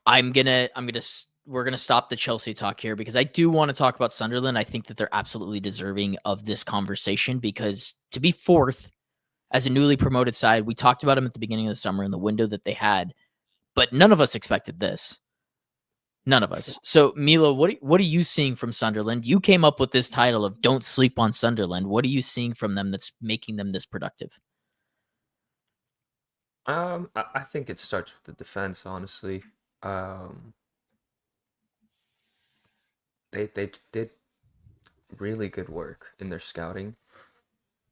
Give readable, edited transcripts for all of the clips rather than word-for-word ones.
we're gonna stop the Chelsea talk here because I do want to talk about Sunderland. I think that they're absolutely deserving of this conversation because to be fourth as a newly promoted side, we talked about them at the beginning of the summer in the window that they had, but none of us expected this. None of us. So, Milo, what are you seeing from Sunderland? You came up with this title of "Don't Sleep on Sunderland." What are you seeing from them that's making them this productive? I think it starts with the defense, honestly. Um, they did really good work in their scouting.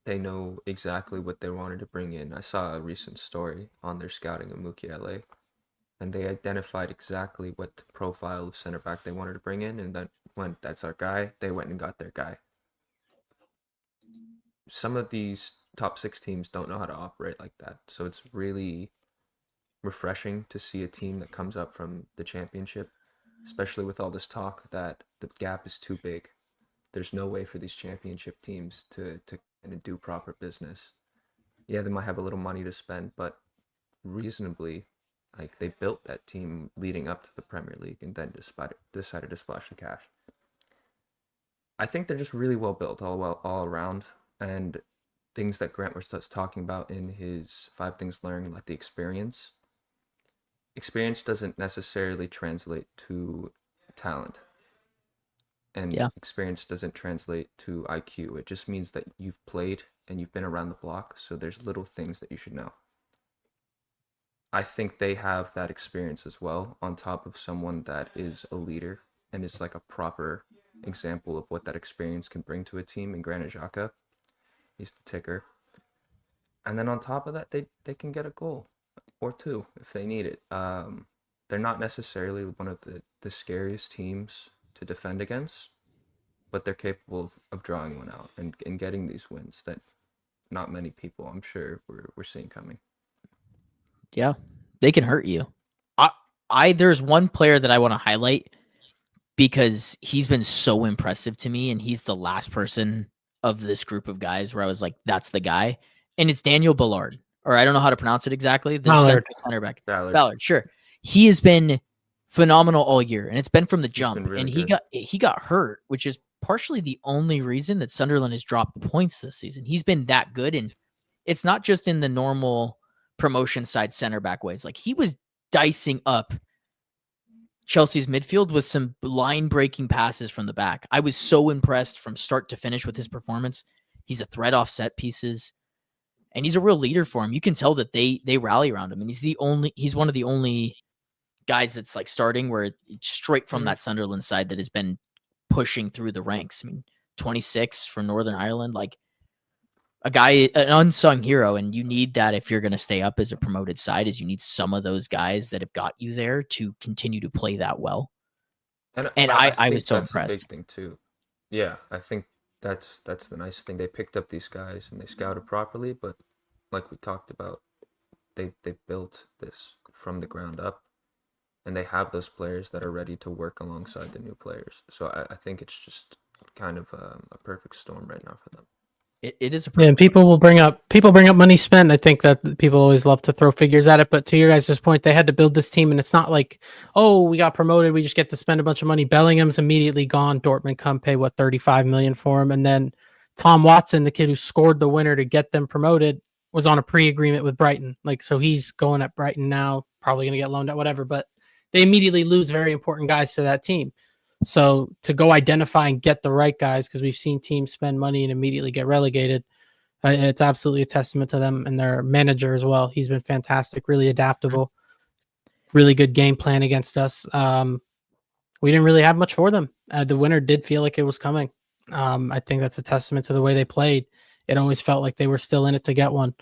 They know exactly what they wanted to bring in. I saw a recent story on their scouting of Mukiele, and they identified exactly what profile of center back they wanted to bring in, and then when that's our guy, they went and got their guy. Some of these top six teams don't know how to operate like that, so it's really refreshing to see a team that comes up from the championship, especially with all this talk that the gap is too big. There's no way for these championship teams to do proper business. Yeah, they might have a little money to spend, but reasonably, like they built that team leading up to the Premier League and then decided to splash the cash. I think they're just really well built all around, and things that Grant was talking about in his 5 things learned, like the experience. Experience doesn't necessarily translate to talent, and Yeah. experience doesn't translate to IQ. It just means that you've played and you've been around the block, so there's little things that you should know. I think they have that experience as well, on top of someone that is a leader and is like a proper example of what that experience can bring to a team in Granit Xhaka. He's the ticker. And then on top of that, they can get a goal or two if they need it. They're not necessarily one of the scariest teams to defend against, but they're capable of drawing one out and getting these wins that not many people, I'm sure, we're seeing coming. Yeah. They can hurt you. I there's one player that I want to highlight because he's been so impressive to me, and he's the last person of this group of guys where I was like, that's the guy. And it's Daniel Ballard, or I don't know how to pronounce it exactly. The Ballard. central center back. Ballard, Ballard, sure. He has been phenomenal all year, and it's been from the he's been jump. really And good. he got hurt, which is partially the only reason that Sunderland has dropped points this season. He's been that good, and it's not just in the normal promotion side center back ways. Like he was dicing up Chelsea's midfield with some line breaking passes from the back. I was so impressed from start to finish with his performance. He's a threat off set pieces, and he's a real leader for him. You can tell that they rally around him, and he's one of the only guys that's like starting where it's straight from Mhm. that Sunderland side that has been pushing through the ranks. I mean, 26 from Northern Ireland, like a guy, an unsung hero, and you need that if you're going to stay up as a promoted side. Is you need some of those guys that have got you there to continue to play that well. And And I I was think so that's a impressed. big thing too. Yeah, I think that's the nice thing. They picked up these guys and they scouted properly, but like we talked about, they built this from the ground up, and they have those players that are ready to work alongside the new players. So I think it's just kind of a perfect storm right now for them. It is a Yeah, and perfect storm. people bring up money spent. I think that people always love to throw figures at it, but to your guys' point, they had to build this team, and it's not like, oh, we got promoted, we just get to spend a bunch of money. Bellingham's immediately gone. Dortmund come pay what 35 million for him, and then Tom Watson, the kid who scored the winner to get them promoted, was on a pre-agreement with Brighton. Like, so he's going at Brighton now, probably going to get loaned out, whatever. But they immediately lose very important guys to that team. So to go identify and get the right guys, because we've seen teams spend money and immediately get relegated, it's absolutely a testament to them and their manager as well. He's been fantastic, really adaptable, really good game plan against us. We didn't really have much for them. The winner did feel like it was coming. I think that's a testament to the way they played. It always felt like they were still in it to get one,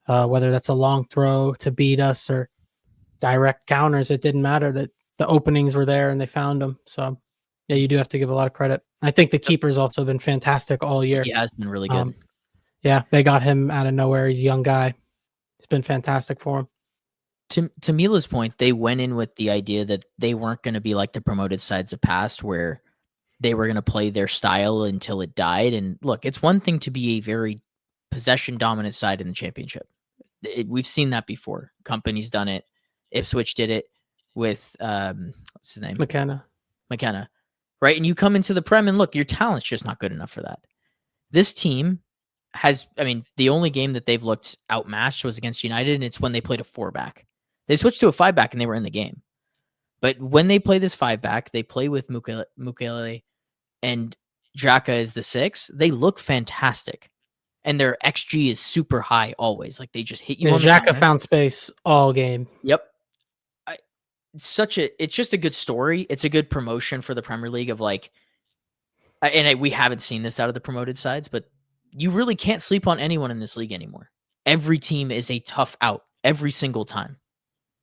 whether that's a long throw to beat us or direct counters. It didn't matter that the openings were there and they found them. So, yeah, you do have to give a lot of credit. I think the keeper's also been fantastic all year. He has been really good. Um, yeah, they got him out of nowhere. He's a young guy. It's been fantastic for him. To Mila's point, they went in with the idea that they weren't going to be like the promoted sides of past where they were going to play their style until it died. And look, it's one thing to be a very possession dominant side in the championship. We've seen that before. Company's done it. Ipswich did it. with what's his name? McKenna. Right? And you come into the Prem and look, your talent's just not good enough for that. This team has, I mean, the only game that they've looked outmatched was against United, and it's when they played a 4-back. They switched to a 5-back and they were in the game. But when they play this 5-back, they play with Mukiele and Xhaka is the 6. They look fantastic. And their XG is super high always. Like they just hit you on the Xhaka counter. found space all game. Yep. It's just a good story. It's a good promotion for the Premier League of like, and we haven't seen this out of the promoted sides, but you really can't sleep on anyone in this league anymore. Every team is a tough out every single time.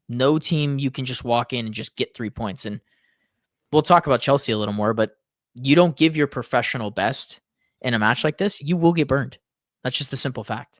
No team you can just walk in and just get 3 points. And we'll talk about Chelsea a little more, but you don't give your professional best in a match like this, you will get burned. That's just a simple fact.